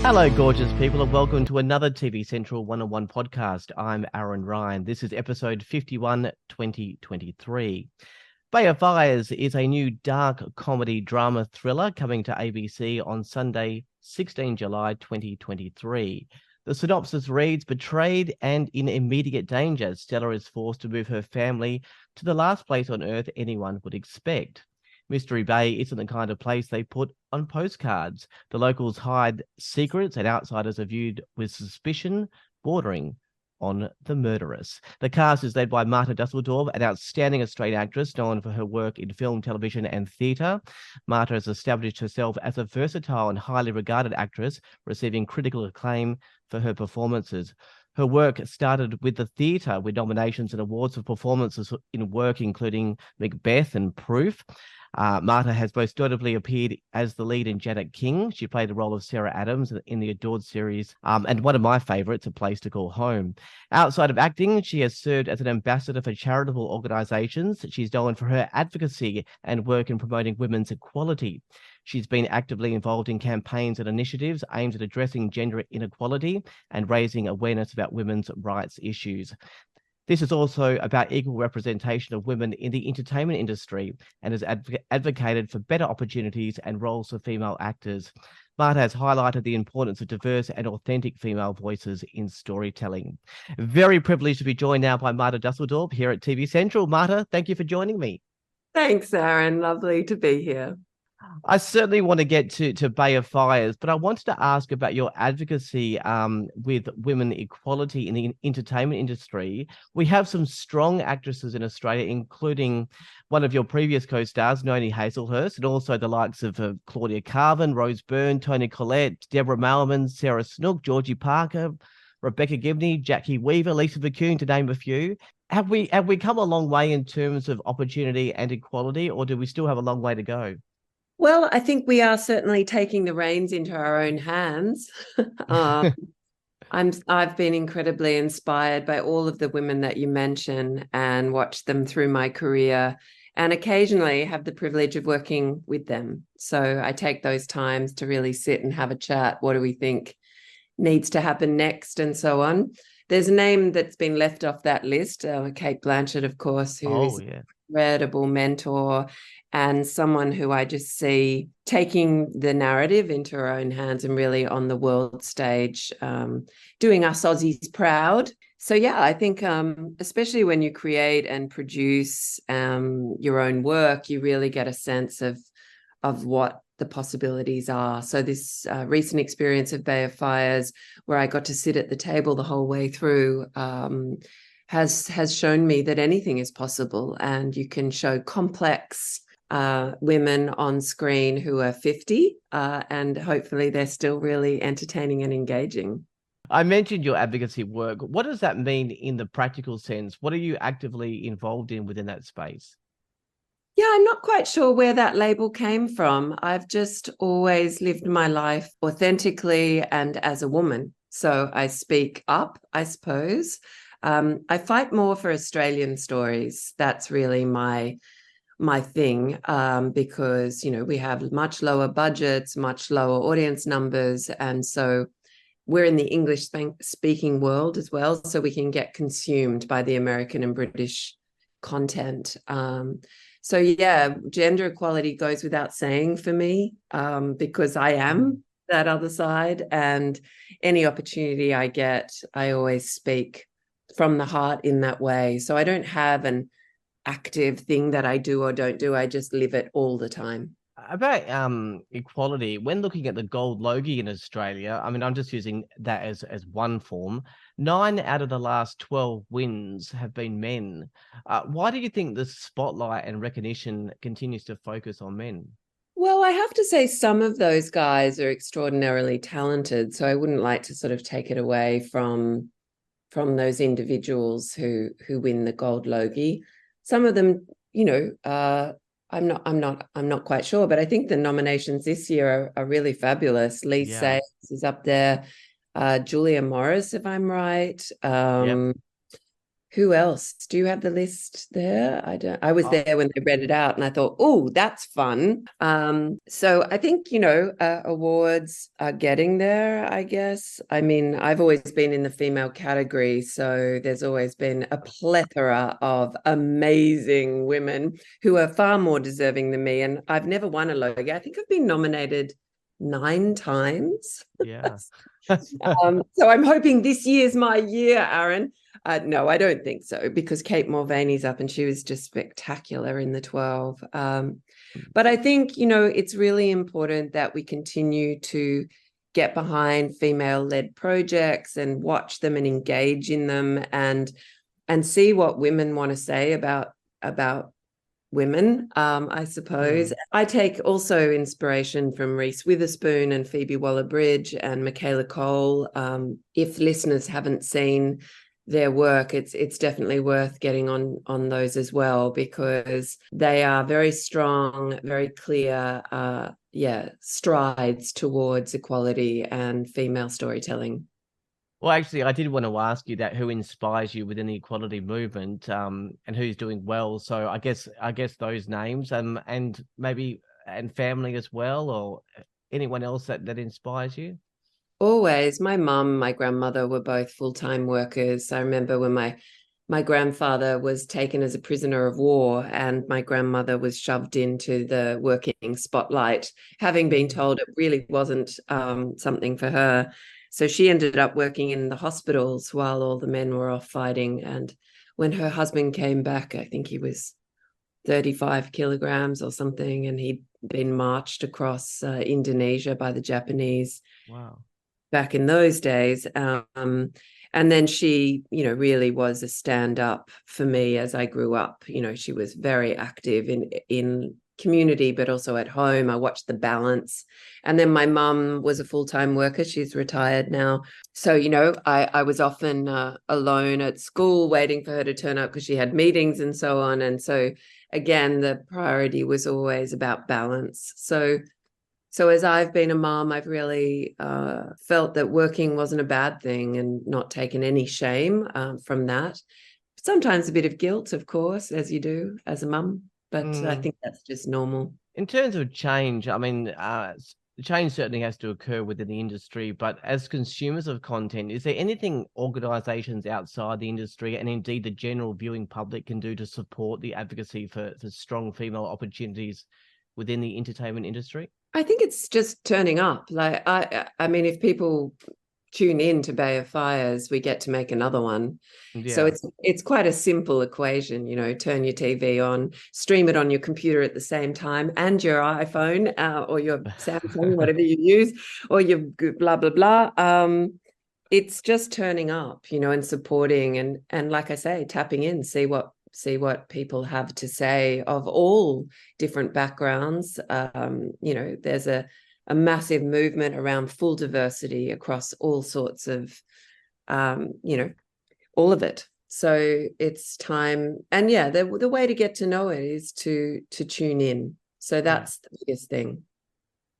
Hello, gorgeous people, and welcome to another TV Central One-on-One podcast. I'm Aaron Ryan. This is episode 51, 2023. Bay of Firesthe is a new dark comedy drama thriller coming to ABC on Sunday, 16 July 2023. The synopsis reads, betrayed and in immediate danger, Stella is forced to move her family to the last place on earth anyone would expect. Mystery Bay isn't the kind of place they put on postcards. The locals hide secrets and outsiders are viewed with suspicion, bordering on the murderous. The cast is led by Marta Dusseldorp, an outstanding Australian actress known for her work in film, television, and theatre. Marta has established herself as a versatile and highly regarded actress, receiving critical acclaim for her performances. Her work started with the theatre, with nominations and awards for performances in work including Macbeth and Proof. Marta has most notably appeared as the lead in Janet King. She played the role of Sarah Adams in the adored series, and one of my favourites, A Place to Call Home. Outside of acting, she has served as an ambassador for charitable organisations. She's known for her advocacy and work in promoting women's equality. She's been actively involved in campaigns and initiatives aimed at addressing gender inequality and raising awareness about women's rights issues. This is also about equal representation of women in the entertainment industry and has advocated for better opportunities and roles for female actors. Marta has highlighted the importance of diverse and authentic female voices in storytelling. Very privileged to be joined now by Marta Dusseldorp here at TV Central. Marta, thank you for joining me. Thanks, Aaron. Lovely to be here. I certainly want to get to Bay of Firesthe, but I wanted to ask about your advocacy with women equality in the entertainment industry. We have some strong actresses in Australia, including one of your previous co-stars, Noni Hazelhurst, and also the likes of Claudia Carvin, Rose Byrne, Toni Collette, Deborah Mailman, Sarah Snook, Georgie Parker, Rebecca Gibney, Jackie Weaver, Lisa McCune, to name a few. Have we come a long way in terms of opportunity and equality, or do we still have a long way to go? Well, I think we are certainly taking the reins into our own hands. I've been incredibly inspired by all of the women that you mention and watched them through my career, and occasionally have the privilege of working with them. So I take those times to really sit and have a chat. What do we think needs to happen next, and so on. There's a name that's been left off that list, Kate Blanchett, of course, who is an incredible mentor and someone who I just see taking the narrative into her own hands and really on the world stage, doing us Aussies proud. So, yeah, I think especially when you create and produce your own work, you really get a sense of what the possibilities are. So this recent experience of Bay of Firesthe, where I got to sit at the table the whole way through, has shown me that anything is possible, and you can show complex women on screen who are 50, and hopefully they're still really entertaining and engaging. I mentioned your advocacy work. What does that mean in the practical sense? What are you actively involved in within that space? Yeah, I'm not quite sure where that label came from. I've just always lived my life authentically and as a woman. So I speak up, I suppose. I fight more for Australian stories. That's really my thing, because, you know, we have much lower budgets, much lower audience numbers. And so we're in the English speaking world as well, so we can get consumed by the American and British content. So, yeah, gender equality goes without saying for me, because I am that other side. And any opportunity I get, I always speak from the heart in that way. So I don't have an active thing that I do or don't do. I just live it all the time. About equality, when looking at the Gold Logie in Australia, I mean, I'm just using that as one form. 9 out of the last 12 wins have been men. Why do you think the spotlight and recognition continues to focus on men? Well, I have to say some of those guys are extraordinarily talented, so I wouldn't like to sort of take it away from those individuals who win the Gold Logie. Some of them, you know, I'm not quite sure, but I think the nominations this year are really fabulous. Lee Sayers is up there, Julia Morris, if I'm right. Who else? Do you have the list there? I was there when they read it out and I thought, oh, that's fun. So I think, awards are getting there, I guess. I mean, I've always been in the female category, so there's always been a plethora of amazing women who are far more deserving than me. And I've never won a Logie. I think I've been nominated 9 times. Yeah. So I'm hoping this year's my year, Aaron. No, I don't think so, because Kate Mulvaney's up and she was just spectacular in the 12. But I think, it's really important that we continue to get behind female-led projects and watch them and engage in them and see what women want to say about women, I suppose. I take also inspiration from Reese Witherspoon and Phoebe Waller-Bridge and Michaela Cole. If listeners haven't seen their work, it's definitely worth getting on those as well, because they are very strong, very clear, strides towards equality and female storytelling. Well, actually, I did want to ask you that, who inspires you within the equality movement, and who's doing well. So I guess those names, and maybe and family as well, or anyone else that inspires you. Always. My mum, my grandmother were both full-time workers. I remember when my grandfather was taken as a prisoner of war and my grandmother was shoved into the working spotlight, having been told it really wasn't something for her. So she ended up working in the hospitals while all the men were off fighting. And when her husband came back, I think he was 35 kilograms or something, and he'd been marched across Indonesia by the Japanese. Wow. Back in those days. And then she, really was a stand-up for me as I grew up. She was very active in community, but also at home. I watched The Balance. And then my mum was a full-time worker. She's retired now. So, I was often alone at school waiting for her to turn up because she had meetings and so on. And so, again, the priority was always about balance. So as I've been a mom, I've really felt that working wasn't a bad thing and not taken any shame from that. Sometimes a bit of guilt, of course, as you do as a mum, but I think that's just normal. In terms of change, I mean, change certainly has to occur within the industry, but as consumers of content, is there anything organisations outside the industry and indeed the general viewing public can do to support the advocacy for strong female opportunities within the entertainment industry? I think it's just turning up. Like I mean, if people tune in to Bay of Fires, we get to make another one. Yeah. So it's quite a simple equation. Turn your TV on, stream it on your computer at the same time, and your iPhone or your Samsung, whatever you use, or your blah blah blah. It's just turning up, and supporting and like I say, tapping in, see what people have to say of all different backgrounds. There's a massive movement around full diversity across all sorts of, all of it. So it's time. And the way to get to know it is to tune in. So that's the biggest thing.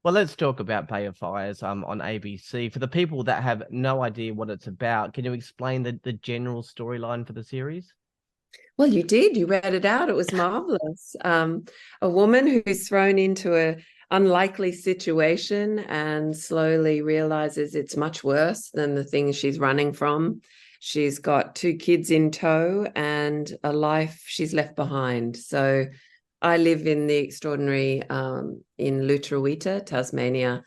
Well, let's talk about Bay of Fires on ABC. For the people that have no idea what it's about, can you explain the general storyline for the series? Well, you did. You read it out. It was marvelous. A woman who's thrown into an unlikely situation and slowly realizes it's much worse than the thing she's running from. She's got 2 kids in tow and a life she's left behind. So I live in the extraordinary in Lutruwita, Tasmania,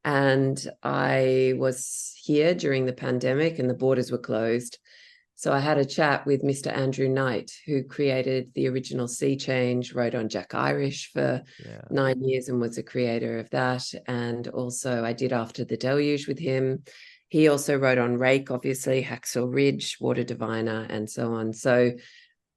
and I was here during the pandemic and the borders were closed. So I had a chat with Mr. Andrew Knight, who created the original Sea Change, wrote on Jack Irish for 9 years and was a creator of that. And also I did After the Deluge with him. He also wrote on Rake, obviously, Hacksaw Ridge, Water Diviner, and so on. So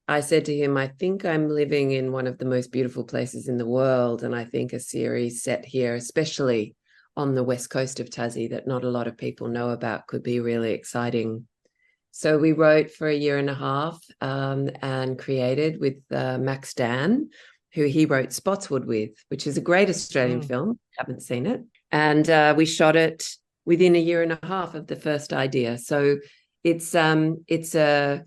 I said to him, I think I'm living in one of the most beautiful places in the world. And I think a series set here, especially on the west coast of Tassie, that not a lot of people know about, could be really exciting. So we wrote for 1.5 years and created with Max Dan, who he wrote Spotswood with, which is a great Australian film. Haven't seen it. And we shot it within 1.5 years of the first idea. So it's a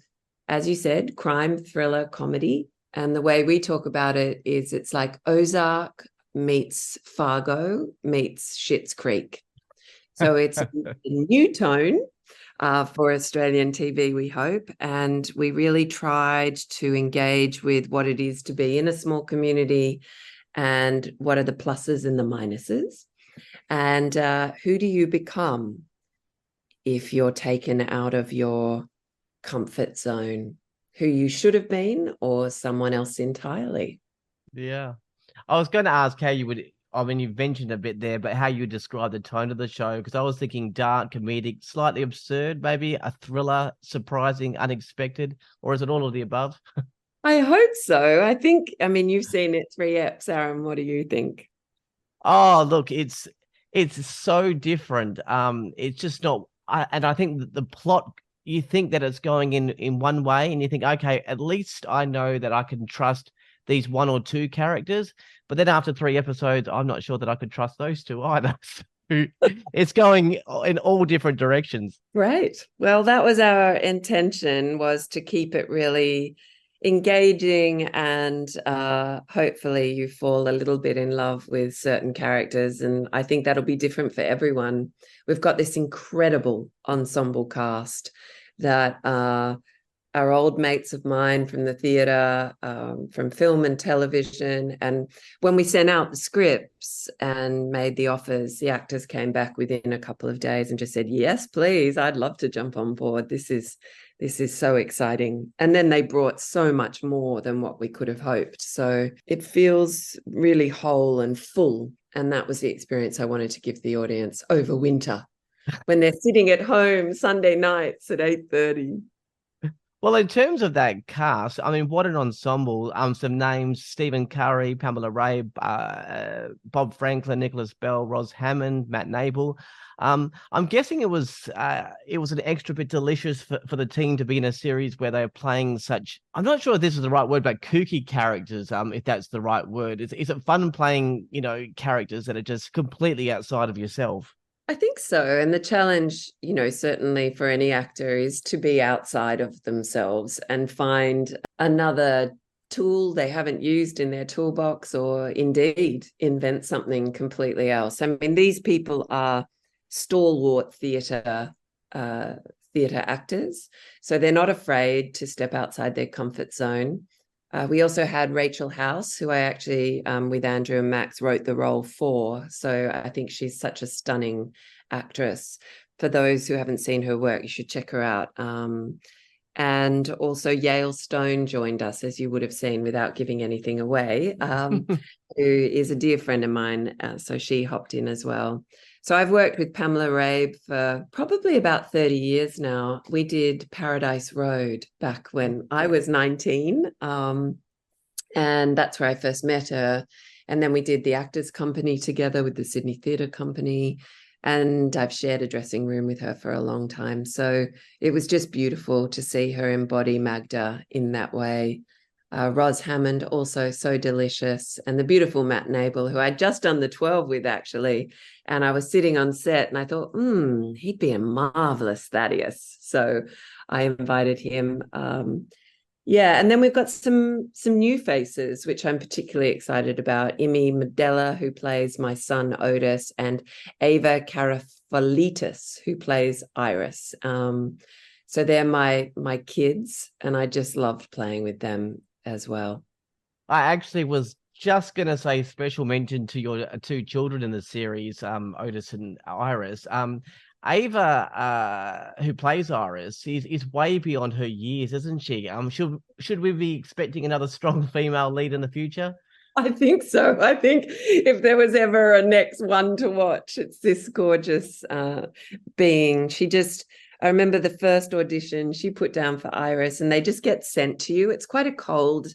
as you said, crime, thriller, comedy. And the way we talk about it is it's like Ozark meets Fargo meets Schitt's Creek. So it's a new tone for Australian TV, we hope. And we really tried to engage with what it is to be in a small community and what are the pluses and the minuses. And who do you become if you're taken out of your comfort zone? Who you should have been or someone else entirely? Yeah. I was going to ask how you would, I mean, you've mentioned a bit there, but how you describe the tone of the show, because I was thinking dark, comedic, slightly absurd, maybe a thriller, surprising, unexpected, or is it all of the above? I hope so. I mean, you've seen it 3 eps, Aaron. What do you think? Oh, look, it's so different. It's just not, and I think that the plot, you think that it's going in one way, and you think, okay, at least I know that I can trust these one or two characters. But then after 3 episodes, I'm not sure that I could trust those two either. So it's going in all different directions. Right. Well, that was our intention, was to keep it really engaging, and hopefully you fall a little bit in love with certain characters. And I think that'll be different for everyone. We've got this incredible ensemble cast that are old mates of mine from the theatre, from film and television. And when we sent out the scripts and made the offers, the actors came back within a couple of days and just said, yes, please, I'd love to jump on board. This is so exciting. And then they brought so much more than what we could have hoped. So it feels really whole and full. And that was the experience I wanted to give the audience over winter when they're sitting at home Sunday nights at 8:30. Well, in terms of that cast, I mean, what an ensemble. Some names: Stephen Curry, Pamela Ray, Bob Franklin, Nicholas Bell, Ros Hammond, Matt Nable. I'm guessing it was an extra bit delicious for the team to be in a series where they're playing such, I'm not sure if this is the right word, but kooky characters, if that's the right word. Is it fun playing, characters that are just completely outside of yourself? I think so. And the challenge, certainly for any actor, is to be outside of themselves and find another tool they haven't used in their toolbox, or indeed invent something completely else. I mean, these people are stalwart theatre actors, so they're not afraid to step outside their comfort zone. We also had Rachel House, who I actually, with Andrew and Max, wrote the role for. So I think she's such a stunning actress. For those who haven't seen her work, you should check her out. And also Yale Stone joined us, as you would have seen without giving anything away, who is a dear friend of mine. So she hopped in as well. So I've worked with Pamela Rabe for probably about 30 years now. We did Paradise Road back when I was 19. And that's where I first met her. And then we did the Actors Company together with the Sydney Theatre Company. And I've shared a dressing room with her for a long time. So it was just beautiful to see her embody Magda in that way. Ros Hammond, also so delicious. And the beautiful Matt Nable, who I'd just done the 12 with, actually. And I was sitting on set and I thought, he'd be a marvelous Thaddeus. So I invited him. And then we've got some new faces, which I'm particularly excited about. Imi Medella, who plays my son Otis, and Ava Karafalitis, who plays Iris. So they're my kids, and I just loved playing with them as well. I actually was just going to say special mention to your two children in the series, Otis and Iris. Ava, who plays Iris, is way beyond her years, isn't she? Should we be expecting another strong female lead in the future? I think so. I think if there was ever a next one to watch, it's this gorgeous being. I remember the first audition she put down for Iris, and they just get sent to you. It's quite a cold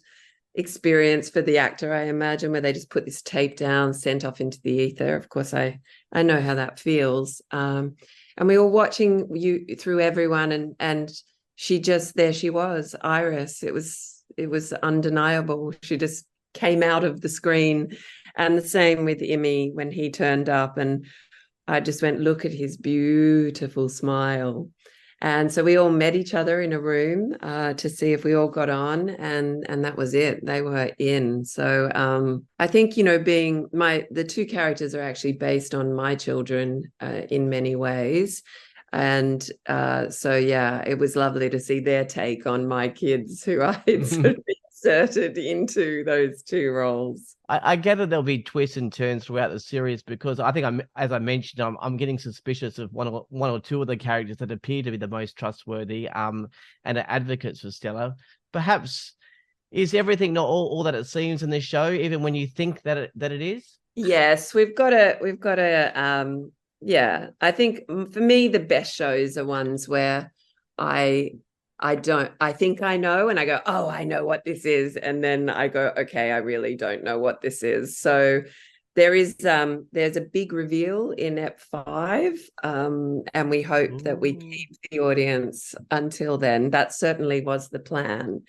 experience for the actor, I imagine, where they just put this tape down, sent off into the ether. Of course, I know how that feels. And we were watching you through everyone, and there she was, Iris. It was undeniable. She just came out of the screen. And the same with Imi when he turned up, and I just went, look at his beautiful smile. And so we all met each other in a room to see if we all got on, and that was it. They were in. So I think, being the two characters are actually based on my children in many ways. And so, yeah, it was lovely to see their take on my kids who I had sort of inserted into those two roles. I get that there'll be twists and turns throughout the series, because I think as I mentioned, I'm getting suspicious of one or two of the characters that appear to be the most trustworthy, and are advocates for Stella. Perhaps is everything not all that it seems in this show, even when you think that it is? Yes, we've got to yeah, I think for me the best shows are ones where I think I know, and I go, oh, I know what this is, and then I go, okay, I really don't know what this is. So there's a big reveal in Ep 5, and we hope that we keep the audience until then. That certainly was the plan,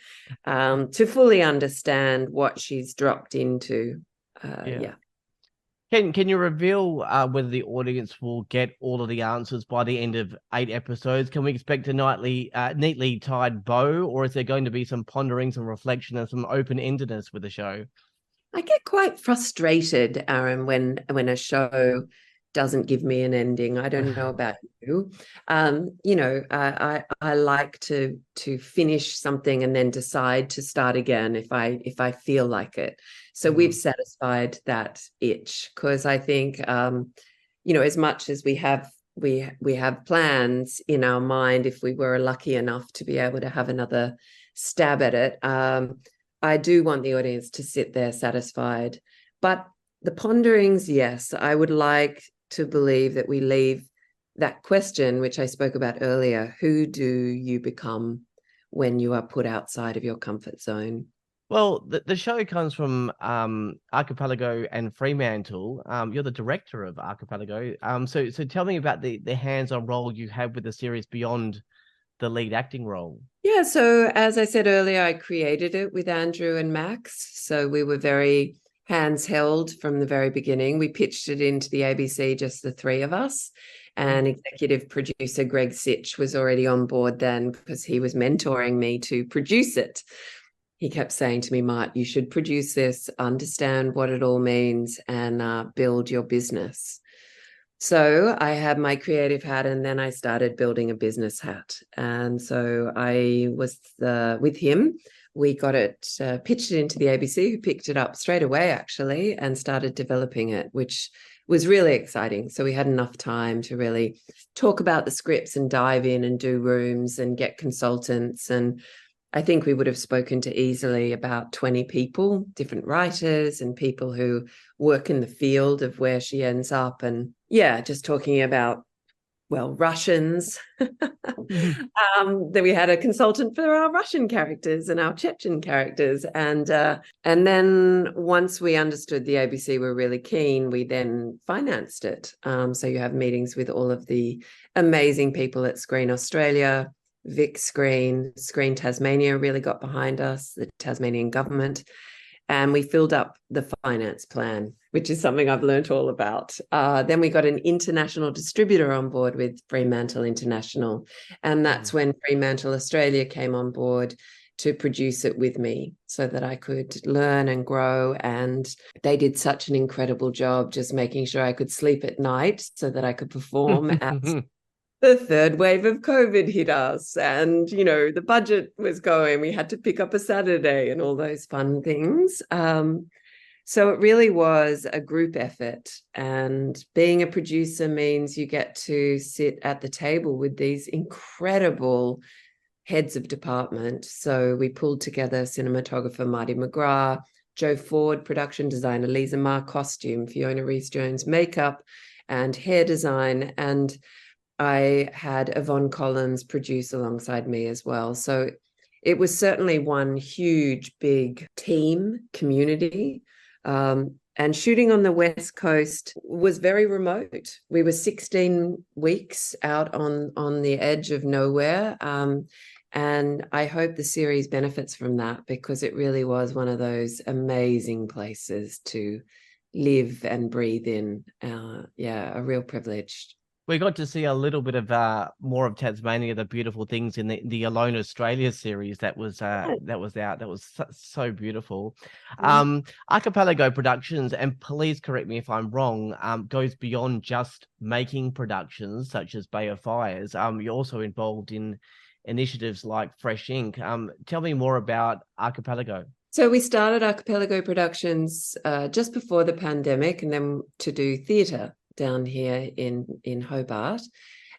to fully understand what she's dropped into. Yeah. Can you reveal whether the audience will get all of the answers by the end of 8 episodes? Can we expect a neatly tied bow, or is there going to be some pondering, some reflection, and some open-endedness with the show? I get quite frustrated, Aaron, when a show doesn't give me an ending. I don't know about you. I like to finish something and then decide to start again if I feel like it. So we've satisfied that itch, because I think as much as we have plans in our mind, if we were lucky enough to be able to have another stab at it, I do want the audience to sit there satisfied. But the ponderings, yes, I would like to believe that we leave that question, which I spoke about earlier. Who do you become when you are put outside of your comfort zone? Well, the show comes from Archipelago and Fremantle. You're the director of Archipelago. So tell me about the hands-on role you have with the series beyond the lead acting role. Yeah, so as I said earlier, I created it with Andrew and Max. So we were very hands held from the very beginning. We pitched it into the ABC, just the three of us. And executive producer Greg Sitch was already on board then, because he was mentoring me to produce it. He kept saying to me, Mart, you should produce this, understand what it all means, and build your business. So I had my creative hat, and then I started building a business hat. And so I was with him. We got it, pitched it into the ABC, who picked it up straight away, actually, and started developing it, which was really exciting. So we had enough time to really talk about the scripts and dive in and do rooms and get consultants. And I think we would have spoken to easily about 20 people, different writers and people who work in the field of where she ends up. And yeah, just talking about, well, Russians. Then we had a consultant for our Russian characters and our Chechen characters. And then once we understood the ABC were really keen, we then financed it. So you have meetings with all of the amazing people at Screen Australia, Vic Screen Tasmania really got behind us, the Tasmanian government, and we filled up the finance plan, which is something I've learned all about. Then we got an international distributor on board with Fremantle International, and that's when Fremantle Australia came on board to produce it with me so that I could learn and grow. And they did such an incredible job just making sure I could sleep at night so that I could perform as the third wave of COVID hit us, and, the budget was going. We had to pick up a Saturday and all those fun things. So it really was a group effort. And being a producer means you get to sit at the table with these incredible heads of department. So we pulled together cinematographer Marty McGrath, Joe Ford, production designer Lisa Marr, costume, Fiona Rees-Jones, makeup and hair design, and I had Yvonne Collins produce alongside me as well. So it was certainly one huge, big team community. And shooting on the West Coast was very remote. We were 16 weeks out on the edge of nowhere. And I hope the series benefits from that, because it really was one of those amazing places to live and breathe in. A real privilege. We got to see a little bit of more of Tasmania, the beautiful things in the Alone Australia series that was out. That was so beautiful. Archipelago Productions, and please correct me if I'm wrong, goes beyond just making productions such as Bay of Fires. You're also involved in initiatives like Fresh Ink. Tell me more about Archipelago. So we started Archipelago Productions just before the pandemic, and then to do theatre down here in Hobart.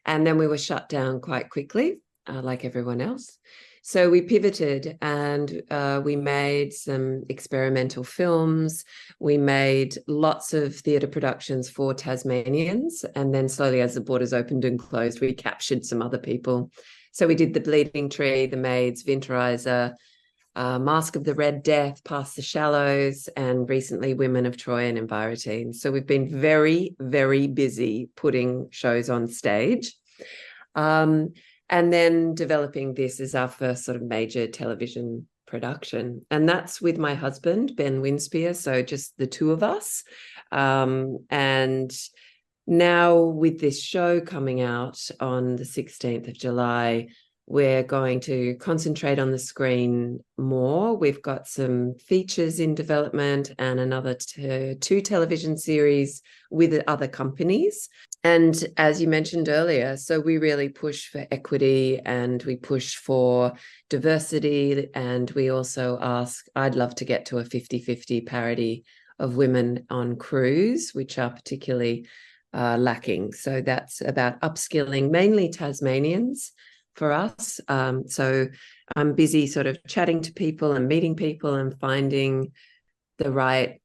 And then we were shut down quite quickly, like everyone else. So we pivoted and we made some experimental films. We made lots of theatre productions for Tasmanians. And then slowly, as the borders opened and closed, we captured some other people. So we did The Bleeding Tree, The Maids, Winterizer, Mask of the Red Death, Past the Shallows, and recently Women of Troy and Envirotine. So we've been very, very busy putting shows on stage. And then developing this as our first sort of major television production. And that's with my husband, Ben Winspear, so just the two of us. And now with this show coming out on the 16th of July, we're going to concentrate on the screen more. We've got some features in development and another two television series with other companies. And as you mentioned earlier, so we really push for equity and we push for diversity. And we also ask, I'd love to get to a 50-50 parity of women on crews, which are particularly lacking. So that's about upskilling mainly Tasmanians for us. So I'm busy sort of chatting to people and meeting people and finding the right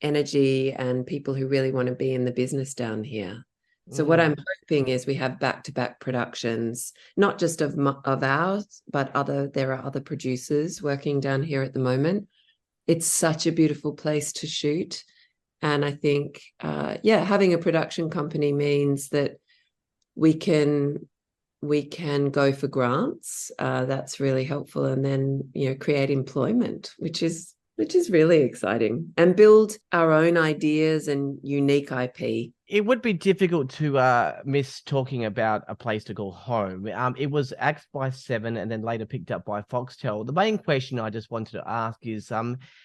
energy and people who really want to be in the business down here. So what I'm hoping is we have back-to-back productions, not just of ours, but there are other producers working down here at the moment. It's such a beautiful place to shoot. And I think, having a production company means that we can go for grants. That's really helpful. And then, create employment, which is really exciting, and build our own ideas and unique IP. It would be difficult to miss talking about A Place to Call Home. It was axed by Seven and then later picked up by Foxtel. The main question I just wanted to ask is,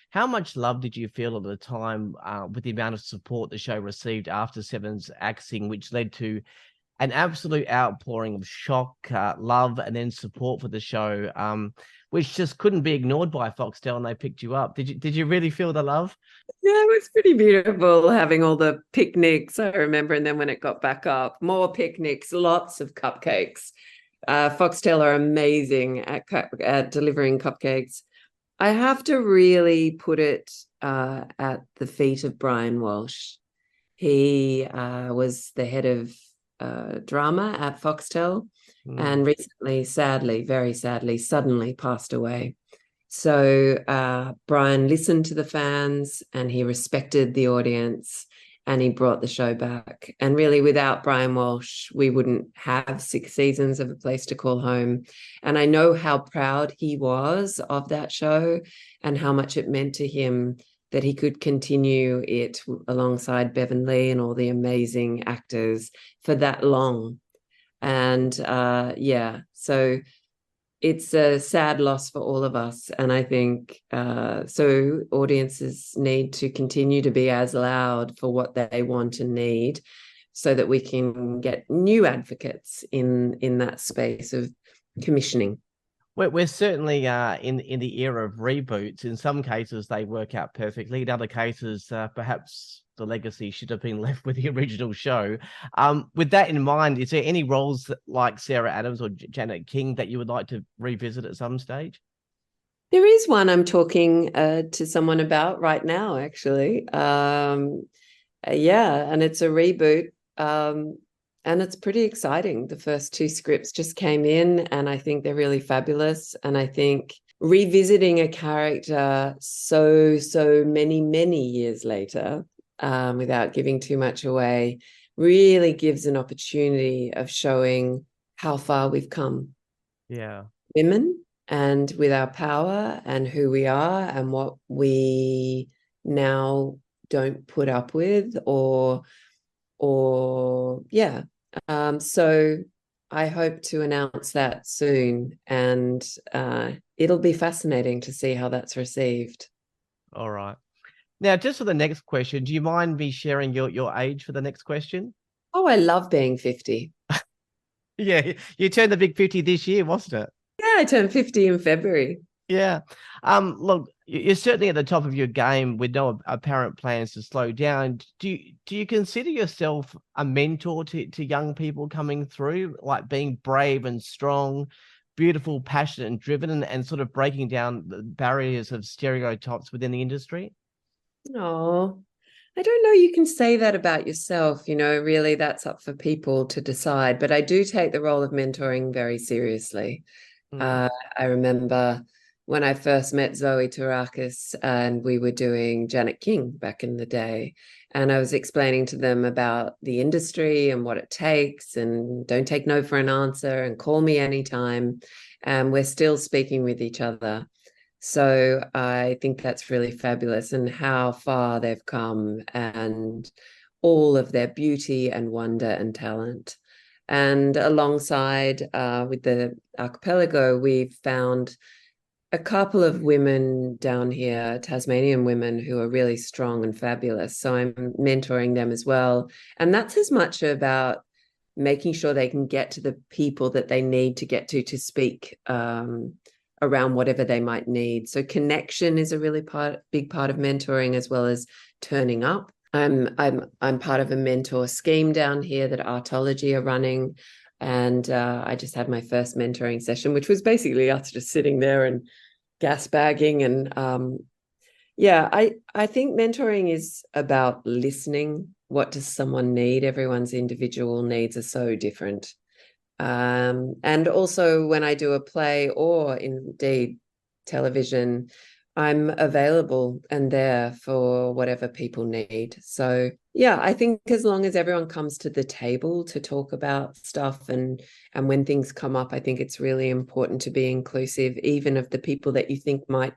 how much love did you feel at the time with the amount of support the show received after Seven's axing, which led to an absolute outpouring of shock, love, and then support for the show, which just couldn't be ignored by Foxtel, and they picked you up. Did you really feel the love? Yeah, it was pretty beautiful having all the picnics, I remember. And then when it got back up, more picnics, lots of cupcakes. Foxtel are amazing at delivering cupcakes. I have to really put it at the feet of Brian Walsh. He was the head of drama at Foxtel and recently, sadly, very sadly, suddenly passed away. So Brian listened to the fans and he respected the audience and he brought the show back. And really, without Brian Walsh, we wouldn't have 6 seasons of A Place to Call Home. And I know how proud he was of that show and how much it meant to him that he could continue it alongside Bevan Lee and all the amazing actors for that long. And so it's a sad loss for all of us. And I think so audiences need to continue to be as loud for what they want and need so that we can get new advocates in that space of commissioning. We're certainly in the era of reboots. In some cases, they work out perfectly. In other cases, perhaps the legacy should have been left with the original show. With that in mind, is there any roles like Sarah Adams or Janet King that you would like to revisit at some stage? There is one I'm talking to someone about right now, actually. And it's a reboot. And it's pretty exciting. The first 2 scripts just came in and I think they're really fabulous. And I think revisiting a character so many, many years later, without giving too much away, really gives an opportunity of showing how far we've come. Yeah. Women, and with our power and who we are and what we now don't put up with or So I hope to announce that soon, and it'll be fascinating to see how that's received. All right. Now, just for the next question, do you mind me sharing your age for the next question? Oh, I love being 50. Yeah, you turned the big 50 this year, wasn't it? Yeah, I turned 50 in February. Yeah. Look, you're certainly at the top of your game with no apparent plans to slow down. Do you consider yourself a mentor to young people coming through, like being brave and strong, beautiful, passionate, and driven, and sort of breaking down the barriers of stereotypes within the industry? Oh, I don't know. You can say that about yourself. Really, that's up for people to decide. But I do take the role of mentoring very seriously. Mm. Uh, I remember when I first met Zoe Tarakis and we were doing Janet King back in the day. And I was explaining to them about the industry and what it takes, and don't take no for an answer, and call me anytime. And we're still speaking with each other. So I think that's really fabulous, and how far they've come, and all of their beauty and wonder and talent. And alongside with the archipelago, we've found a couple of women down here, Tasmanian women, who are really strong and fabulous. So I'm mentoring them as well. And that's as much about making sure they can get to the people that they need to get to speak around whatever they might need. So connection is a really big part of mentoring, as well as turning up. I'm part of a mentor scheme down here that Artology are running, and I just had my first mentoring session, which was basically us just sitting there and gas bagging. And yeah, I think mentoring is about listening. What does someone need? Everyone's individual needs are so different. And also when I do a play or indeed television, I'm available and there for whatever people need. So yeah, I think as long as everyone comes to the table to talk about stuff, and when things come up, I think it's really important to be inclusive, even of the people that you think might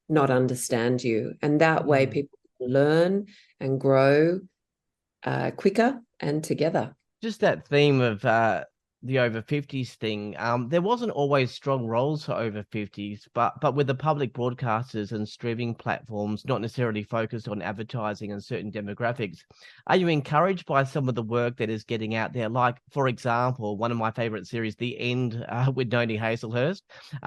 not understand you. And that way Mm. people learn and grow quicker and together. Just that theme of the over 50s thing. There wasn't always strong roles for over 50s, but with the public broadcasters and streaming platforms not necessarily focused on advertising and certain demographics, are you encouraged by some of the work that is getting out there? Like, for example, one of my favorite series, The End, with Noni Hazelhurst,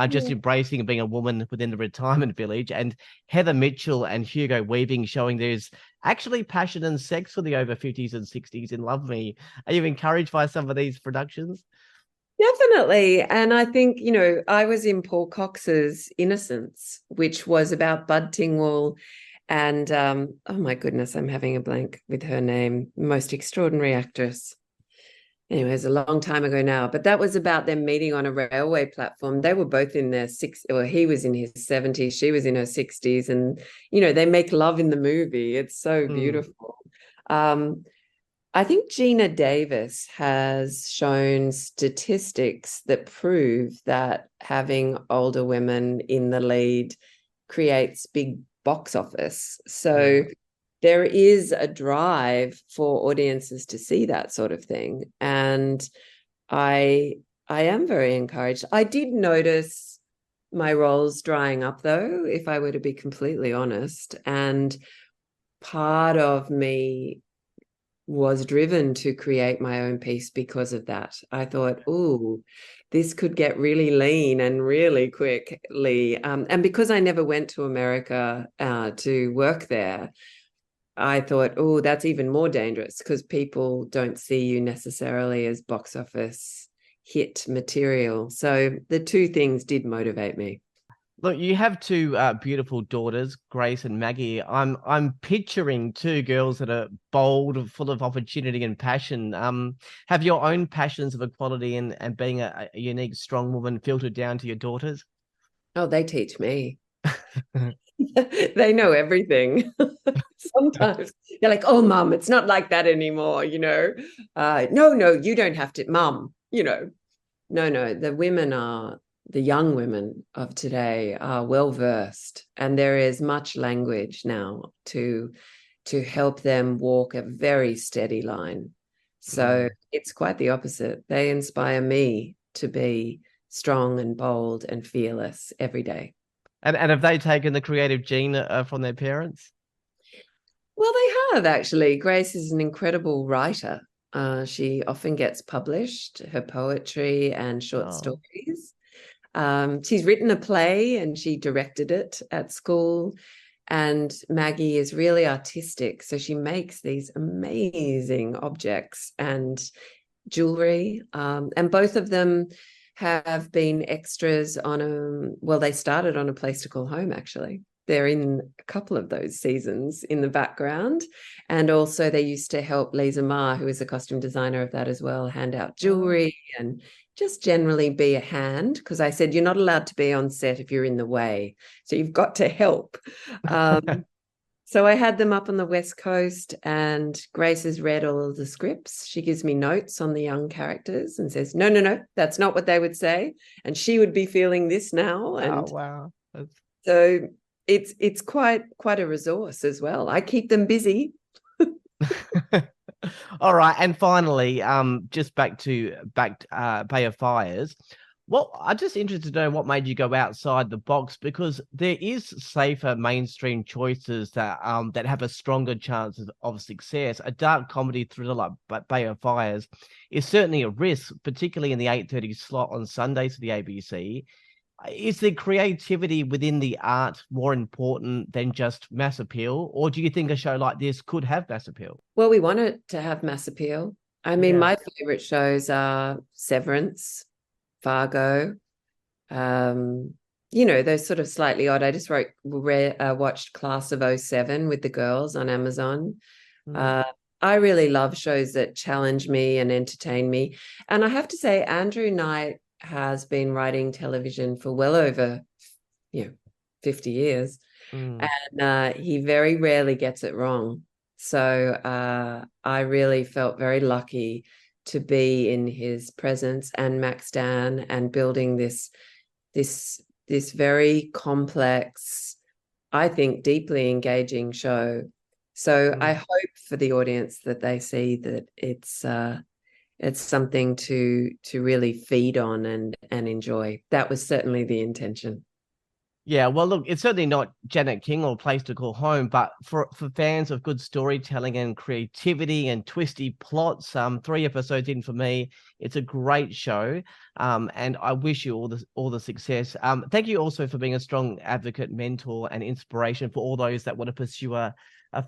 just embracing being a woman within the retirement village, and Heather Mitchell and Hugo Weaving showing there's actually passion and sex for the over 50s and 60s in Love Me. Are you encouraged by some of these productions? Definitely. And I think, I was in Paul Cox's Innocence, which was about Bud Tingwall and, oh my goodness, I'm having a blank with her name, most extraordinary actress. Anyway, it's a long time ago now, but that was about them meeting on a railway platform. They were both in their he was in his 70s, she was in her 60s, and, they make love in the movie. It's so Mm. beautiful. I think Gina Davis has shown statistics that prove that having older women in the lead creates big box office. So Yeah. there is a drive for audiences to see that sort of thing. And I I am very encouraged. I did notice my roles drying up, though, if I were to be completely honest. And part of me was driven to create my own piece because of that. I thought, oh, this could get really lean and really quickly. And because I never went to America to work there, I thought, oh, that's even more dangerous, because people don't see you necessarily as box office hit material. So the two things did motivate me. Look, you have two beautiful daughters, Grace and Maggie. I'm picturing two girls that are bold, full of opportunity and passion. Have your own passions of equality and being a unique, strong woman filtered down to your daughters? Oh, they teach me. They know everything. Sometimes they're like, oh, mom, it's not like that anymore, no, you don't have to, mom, no, the young women of today are well versed, and there is much language now to help them walk a very steady line. So it's quite the opposite. They inspire me to be strong and bold and fearless every day. And have they taken the creative gene from their parents? Well, they have actually. Grace is an incredible writer. She often gets published, her poetry and short stories. She's written a play and she directed it at school. And Maggie is really artistic. So she makes these amazing objects and jewelry. And both of them have been extras on they started on A Place to Call Home, actually. They're in a couple of those seasons in the background. And also they used to help Lisa Ma, who is a costume designer of that as well, hand out jewelry and just generally be a hand, because I said, you're not allowed to be on set if you're in the way. So you've got to help. So I had them up on the West Coast, and Grace has read all of the scripts. She gives me notes on the young characters and says, no, that's not what they would say. And she would be feeling this now. And wow. So it's quite a resource as well. I keep them busy. All right, and finally, just back to Bay of Fires. Well, I'm just interested to know what made you go outside the box, because there is safer mainstream choices that that have a stronger chance of success. A dark comedy thriller like Bay of Fires is certainly a risk, particularly in the 8:30 slot on Sundays for the ABC. Is the creativity within the art more important than just mass appeal? Or do you think a show like this could have mass appeal? Well, we want it to have mass appeal. I mean, my favorite shows are Severance, Fargo, those sort of slightly odd. I just watched Class of '07 with the girls on Amazon. I really love shows that challenge me and entertain me. And I have to say, Andrew Knight has been writing television for well over 50 years. And he very rarely gets it wrong. So I really felt very lucky to be in his presence and Max Dan, and building this very complex, I think deeply engaging show. So I hope for the audience that they see that it's something to really feed on and enjoy. That was certainly the intention. Yeah, well, look, it's certainly not Janet King or Place to Call Home, but for fans of good storytelling and creativity and twisty plots, 3 episodes in for me, it's a great show, and I wish you all the success. Thank you also for being a strong advocate, mentor, and inspiration for all those that want to pursue a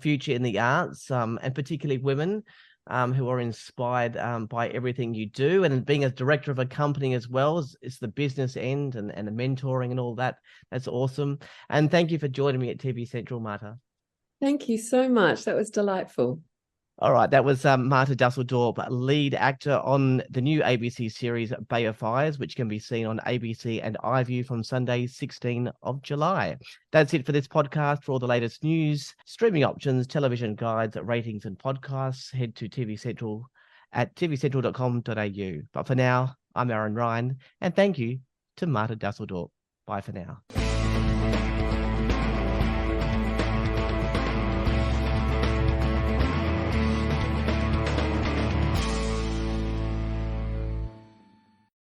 future in the arts, and particularly women who are inspired by everything you do. And being a director of a company as well, it's the business end and the mentoring and all that. That's awesome. And thank you for joining me at TV Central, Marta. Thank you so much. That was delightful. All right, that was Marta Dusseldorp, lead actor on the new ABC series Bay of Fires, which can be seen on ABC and iView from Sunday, 16th of July. That's it for this podcast. For all the latest news, streaming options, television guides, ratings and podcasts, head to TV Central at tvcentral.com.au. But for now, I'm Aaron Ryan, and thank you to Marta Dusseldorp. Bye for now.